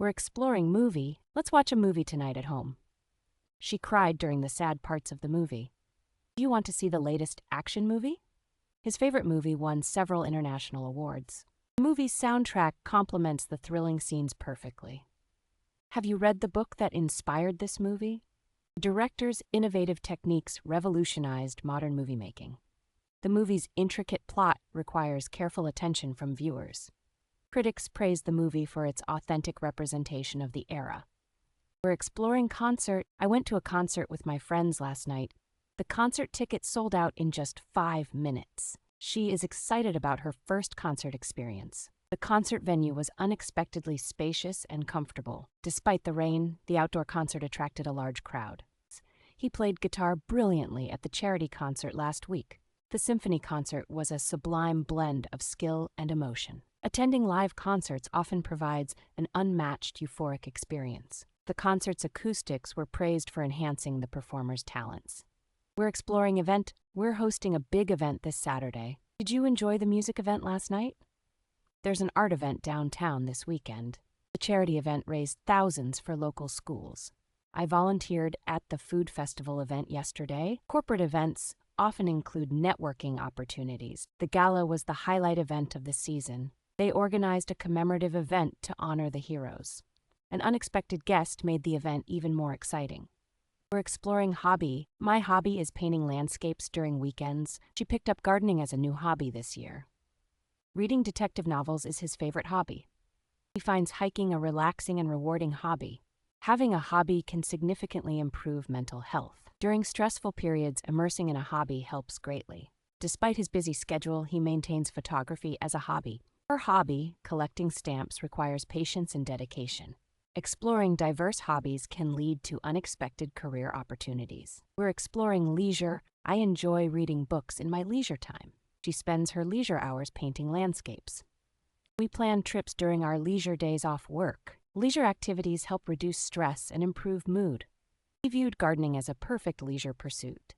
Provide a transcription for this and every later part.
We're exploring movie. Let's watch a movie tonight at home. She cried during the sad parts of the movie. Do you want to see the latest action movie? His favorite movie won several international awards. The movie's soundtrack complements the thrilling scenes perfectly. Have you read the book that inspired this movie? The director's innovative techniques revolutionized modern movie making. The movie's intricate plot requires careful attention from viewers. Critics praise the movie for its authentic representation of the era. We're exploring concert. I went to a concert with my friends last night. The concert ticket sold out in just 5 minutes. She is excited about her first concert experience. The concert venue was unexpectedly spacious and comfortable. Despite the rain, the outdoor concert attracted a large crowd. He played guitar brilliantly at the charity concert last week. The symphony concert was a sublime blend of skill and emotion. Attending live concerts often provides an unmatched euphoric experience. The concert's acoustics were praised for enhancing the performer's talents. We're exploring event. We're hosting a big event this Saturday. Did you enjoy the music event last night? There's an art event downtown this weekend. The charity event raised thousands for local schools. I volunteered at the food festival event yesterday. Corporate events often include networking opportunities. The gala was the highlight event of the season. They organized a commemorative event to honor the heroes. An unexpected guest made the event even more exciting. We're exploring hobby. My hobby is painting landscapes during weekends. She picked up gardening as a new hobby this year. Reading detective novels is his favorite hobby. He finds hiking a relaxing and rewarding hobby. Having a hobby can significantly improve mental health. During stressful periods, immersing in a hobby helps greatly. Despite his busy schedule, he maintains photography as a hobby. Her hobby, collecting stamps, requires patience and dedication. Exploring diverse hobbies can lead to unexpected career opportunities. We're exploring leisure. I enjoy reading books in my leisure time. She spends her leisure hours painting landscapes. We plan trips during our leisure days off work. Leisure activities help reduce stress and improve mood. He viewed gardening as a perfect leisure pursuit.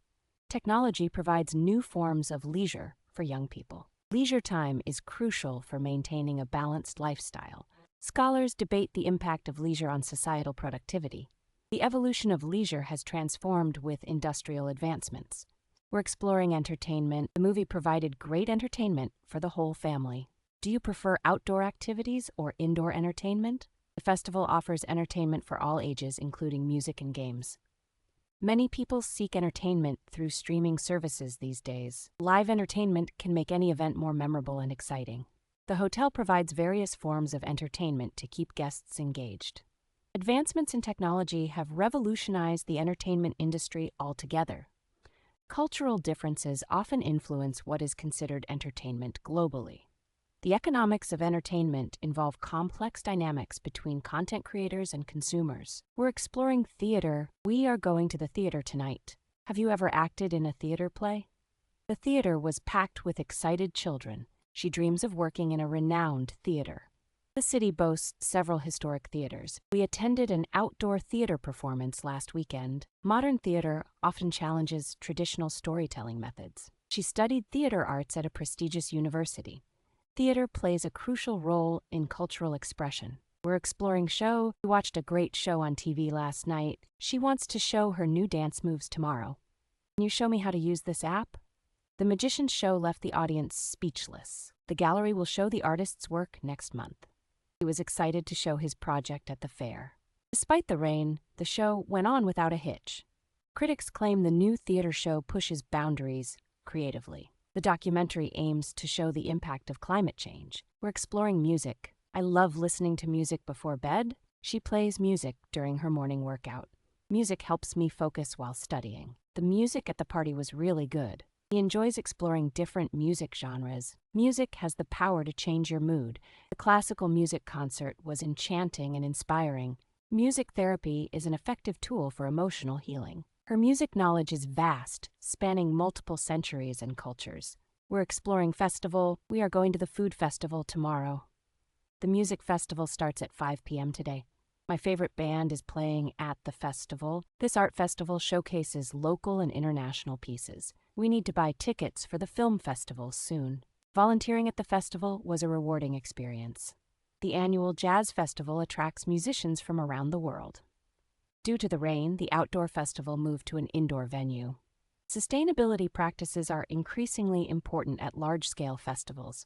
Technology provides new forms of leisure for young people. Leisure time is crucial for maintaining a balanced lifestyle. Scholars debate the impact of leisure on societal productivity. The evolution of leisure has transformed with industrial advancements. We're exploring entertainment. The movie provided great entertainment for the whole family. Do you prefer outdoor activities or indoor entertainment? The festival offers entertainment for all ages, including music and games. Many people seek entertainment through streaming services these days. Live entertainment can make any event more memorable and exciting. The hotel provides various forms of entertainment to keep guests engaged. Advancements in technology have revolutionized the entertainment industry altogether. Cultural differences often influence what is considered entertainment globally. The economics of entertainment involve complex dynamics between content creators and consumers. We're exploring theater. We are going to the theater tonight. Have you ever acted in a theater play? The theater was packed with excited children. She dreams of working in a renowned theater. The city boasts several historic theaters. We attended an outdoor theater performance last weekend. Modern theater often challenges traditional storytelling methods. She studied theater arts at a prestigious university. Theater plays a crucial role in cultural expression. We're exploring show. We watched a great show on TV last night. She wants to show her new dance moves tomorrow. Can you show me how to use this app? The magician's show left the audience speechless. The gallery will show the artist's work next month. He was excited to show his project at the fair. Despite the rain, the show went on without a hitch. Critics claim the new theater show pushes boundaries creatively. The documentary aims to show the impact of climate change. We're exploring music. I love listening to music before bed. She plays music during her morning workout. Music helps me focus while studying. The music at the party was really good. He enjoys exploring different music genres. Music has the power to change your mood. The classical music concert was enchanting and inspiring. Music therapy is an effective tool for emotional healing. Her music knowledge is vast, spanning multiple centuries and cultures. We're exploring festival. We are going to the food festival tomorrow. The music festival starts at 5 p.m. today. My favorite band is playing at the festival. This art festival showcases local and international pieces. We need to buy tickets for the film festival soon. Volunteering at the festival was a rewarding experience. the annual Jazz Festival attracts musicians from around the world. Due to the rain, the outdoor festival moved to an indoor venue. Sustainability practices are increasingly important at large-scale festivals.